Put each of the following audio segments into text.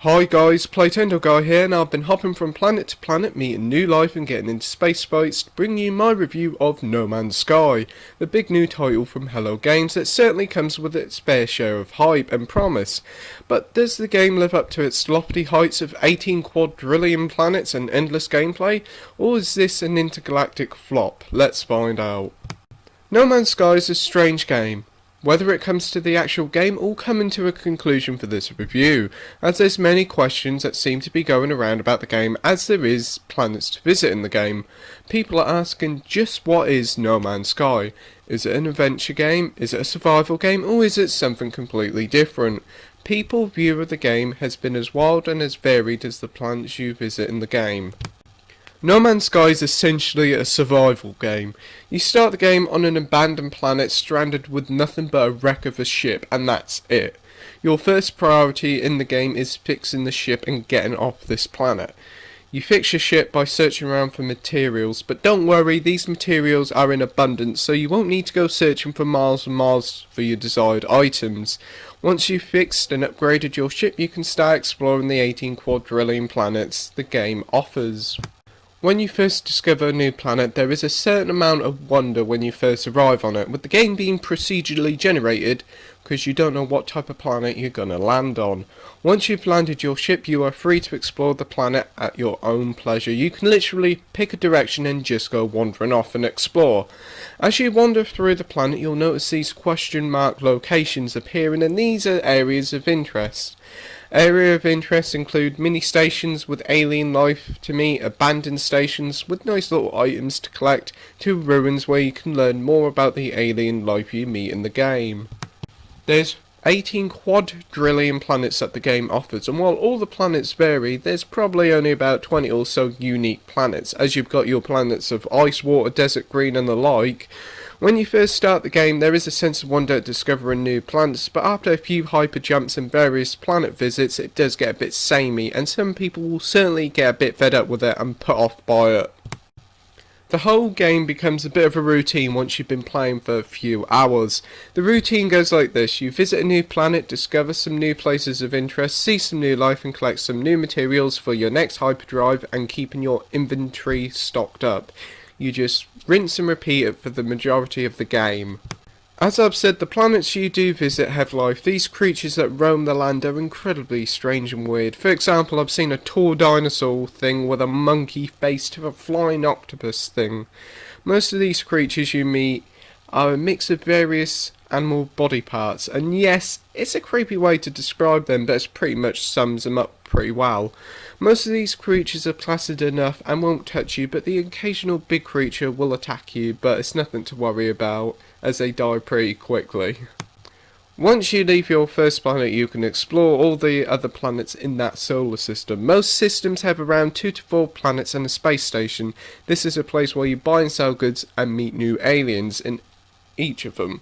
Hi guys, Playtendo Guy here, and I've been hopping from planet to planet, meeting new life and getting into space fights to bring you my review of No Man's Sky, the big new title from Hello Games that certainly comes with its fair share of hype and promise. But does the game live up to its lofty heights of 18 quadrillion planets and endless gameplay, or is this an intergalactic flop? Let's find out. No Man's Sky is a strange game. Whether it comes to the actual game, all coming to a conclusion for this review, as there's many questions that seem to be going around about the game as there is planets to visit in the game. People are asking just what is No Man's Sky? Is it an adventure game? Is it a survival game? Or is it something completely different? People's view of the game has been as wild and as varied as the planets you visit in the game. No Man's Sky is essentially a survival game. You start the game on an abandoned planet stranded with nothing but a wreck of a ship, and that's it. Your first priority in the game is fixing the ship and getting off this planet. You fix your ship by searching around for materials, but don't worry, these materials are in abundance, so you won't need to go searching for miles and miles for your desired items. Once you've fixed and upgraded your ship, you can start exploring the 18 quadrillion planets the game offers. When you first discover a new planet, there is a certain amount of wonder when you first arrive on it, with the game being procedurally generated, because you don't know what type of planet you're going to land on. Once you've landed your ship, you are free to explore the planet at your own pleasure. You can literally pick a direction and just go wandering off and explore. As you wander through the planet, you'll notice these question mark locations appearing, and these are areas of interest. Area of interest include mini stations with alien life to meet, abandoned stations with nice little items to collect, to ruins where you can learn more about the alien life you meet in the game. There's 18 quadrillion planets that the game offers, and while all the planets vary, there's probably only about 20 or so unique planets, as you've got your planets of ice, water, desert, green and the like. When you first start the game, there is a sense of wonder at discovering new planets, but after a few hyper jumps and various planet visits, it does get a bit samey, and some people will certainly get a bit fed up with it and put off by it. The whole game becomes a bit of a routine once you've been playing for a few hours. The routine goes like this: you visit a new planet, discover some new places of interest, see some new life and collect some new materials for your next hyperdrive and keeping your inventory stocked up. You just rinse and repeat it for the majority of the game. As I've said, the planets you do visit have life. These creatures that roam the land are incredibly strange and weird. For example, I've seen a tall dinosaur thing with a monkey face to a flying octopus thing. Most of these creatures you meet are a mix of various animal body parts, and yes, it's a creepy way to describe them, but it pretty much sums them up pretty well. Most of these creatures are placid enough and won't touch you, but the occasional big creature will attack you, but it's nothing to worry about, as they die pretty quickly. Once you leave your first planet, you can explore all the other planets in that solar system. Most systems have around 2 to 4 planets and a space station. This is a place where you buy and sell goods and meet new aliens in each of them.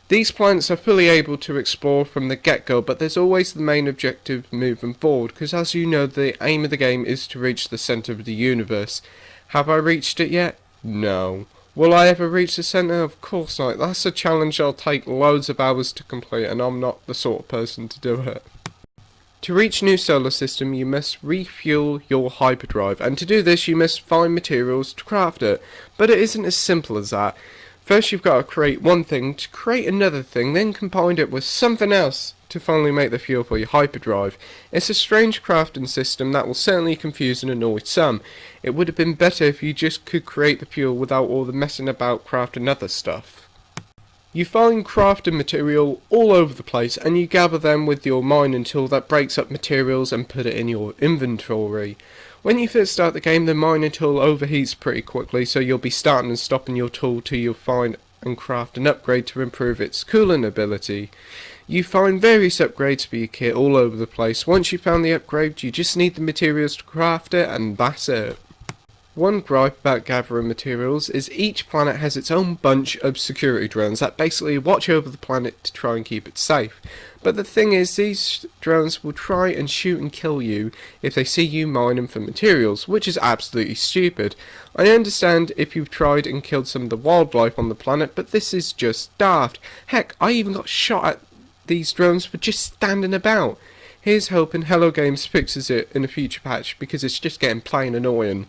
These planets are fully able to explore from the get-go, but there's always the main objective moving forward, because as you know, the aim of the game is to reach the centre of the universe. Have I reached it yet? No. Will I ever reach the centre? Of course not. That's a challenge I'll take loads of hours to complete, and I'm not the sort of person to do it. To reach new solar system, you must refuel your hyperdrive, and to do this you must find materials to craft it. But it isn't as simple as that. First you've got to create one thing, to create another thing, then combine it with something else to finally make the fuel for your hyperdrive. It's a strange crafting system that will certainly confuse and annoy some. It would have been better if you just could create the fuel without all the messing about crafting other stuff. You find crafting material all over the place, and you gather them with your mining tool that breaks up materials and put it in your inventory. When you first start the game, the mining tool overheats pretty quickly, so you'll be starting and stopping your tool till you find and craft an upgrade to improve its cooling ability. You find various upgrades for your kit all over the place. Once you've found the upgrade, you just need the materials to craft it, and that's it. One gripe about gathering materials is each planet has its own bunch of security drones that basically watch over the planet to try and keep it safe. But the thing is, these drones will try and shoot and kill you if they see you mining for materials, which is absolutely stupid. I understand if you've tried and killed some of the wildlife on the planet, but this is just daft. Heck, I even got shot at these drones for just standing about. Here's hoping Hello Games fixes it in a future patch because it's just getting plain annoying.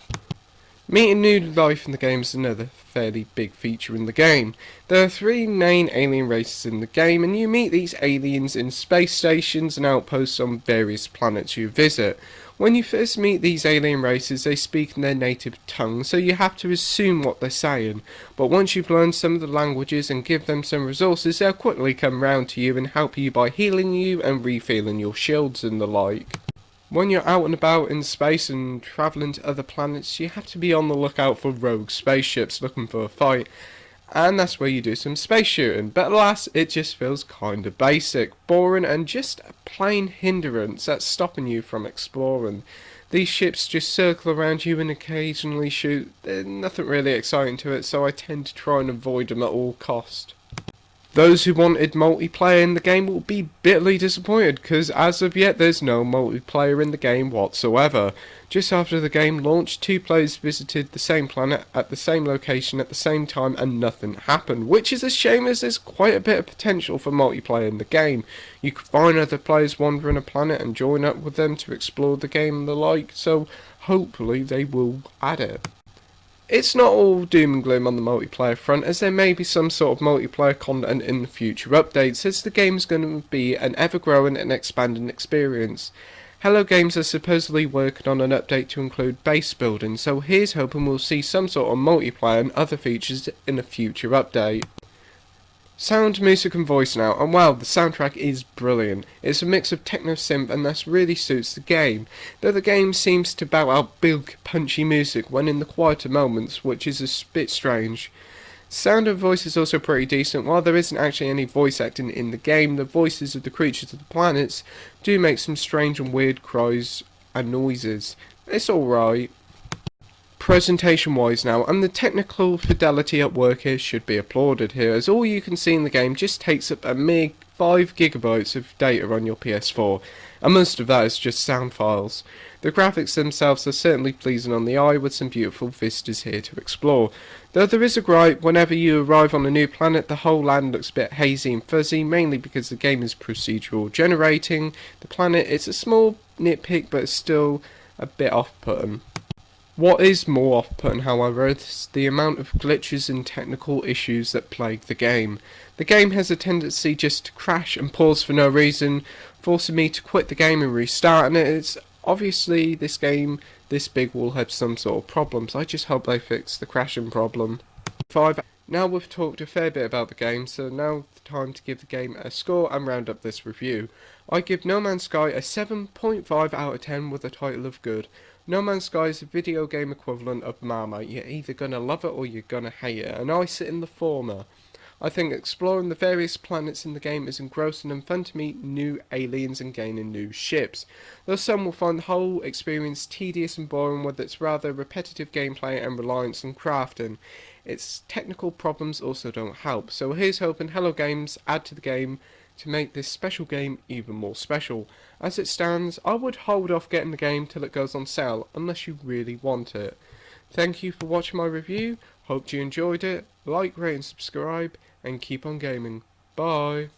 Meeting new life in the game is another fairly big feature in the game. There are 3 main alien races in the game, and you meet these aliens in space stations and outposts on various planets you visit. When you first meet these alien races, they speak in their native tongue, so you have to assume what they're saying. But once you've learned some of the languages and give them some resources, they'll quickly come round to you and help you by healing you and refilling your shields and the like. When you're out and about in space and travelling to other planets, you have to be on the lookout for rogue spaceships looking for a fight, and that's where you do some space shooting. But alas, it just feels kinda basic, boring, and just a plain hindrance that's stopping you from exploring. These ships just circle around you and occasionally shoot. There's nothing really exciting to it, so I tend to try and avoid them at all cost. Those who wanted multiplayer in the game will be bitterly disappointed, because as of yet there's no multiplayer in the game whatsoever. Just after the game launched, 2 players visited the same planet at the same location at the same time and nothing happened, which is a shame as there's quite a bit of potential for multiplayer in the game. You could find other players wandering a planet and join up with them to explore the game and the like, so hopefully they will add it. It's not all doom and gloom on the multiplayer front, as there may be some sort of multiplayer content in the future updates, as the game is going to be an ever-growing and expanding experience. Hello Games are supposedly working on an update to include base building, so here's hoping we'll see some sort of multiplayer and other features in a future update. Sound, music and voice now, and wow, the soundtrack is brilliant. It's a mix of techno synth and thus really suits the game, though the game seems to bow out big punchy music when in the quieter moments, which is a bit strange. Sound and voice is also pretty decent. While there isn't actually any voice acting in the game, the voices of the creatures of the planets do make some strange and weird cries and noises. It's alright. Presentation wise now, and the technical fidelity at work here should be applauded here, as all you can see in the game just takes up a mere 5 gigabytes of data on your PS4, and most of that is just sound files. The graphics themselves are certainly pleasing on the eye, with some beautiful vistas here to explore. Though there is a gripe: whenever you arrive on a new planet, the whole land looks a bit hazy and fuzzy, mainly because the game is procedural generating the planet. It's a small nitpick, but it's still a bit off-putting. What is more off-putting, however, is the amount of glitches and technical issues that plague the game. The game has a tendency just to crash and pause for no reason, forcing me to quit the game and restart, and it's obviously this game this big will have some sort of problems. I just hope they fix the crashing problem. 5. Now we've talked a fair bit about the game, so now the time to give the game a score and round up this review. I give No Man's Sky a 7.5 out of 10 with a title of good. No Man's Sky is a video game equivalent of Marmite. You're either gonna love it or you're gonna hate it, and I sit in the former. I think exploring the various planets in the game is engrossing and fun to meet new aliens and gaining new ships. Though some will find the whole experience tedious and boring with its rather repetitive gameplay and reliance on crafting. Its technical problems also don't help, so here's hoping Hello Games add to the game to make this special game even more special. As it stands, I would hold off getting the game till it goes on sale, unless you really want it. Thank you for watching my review, hope you enjoyed it, like, rate and subscribe, and keep on gaming. Bye!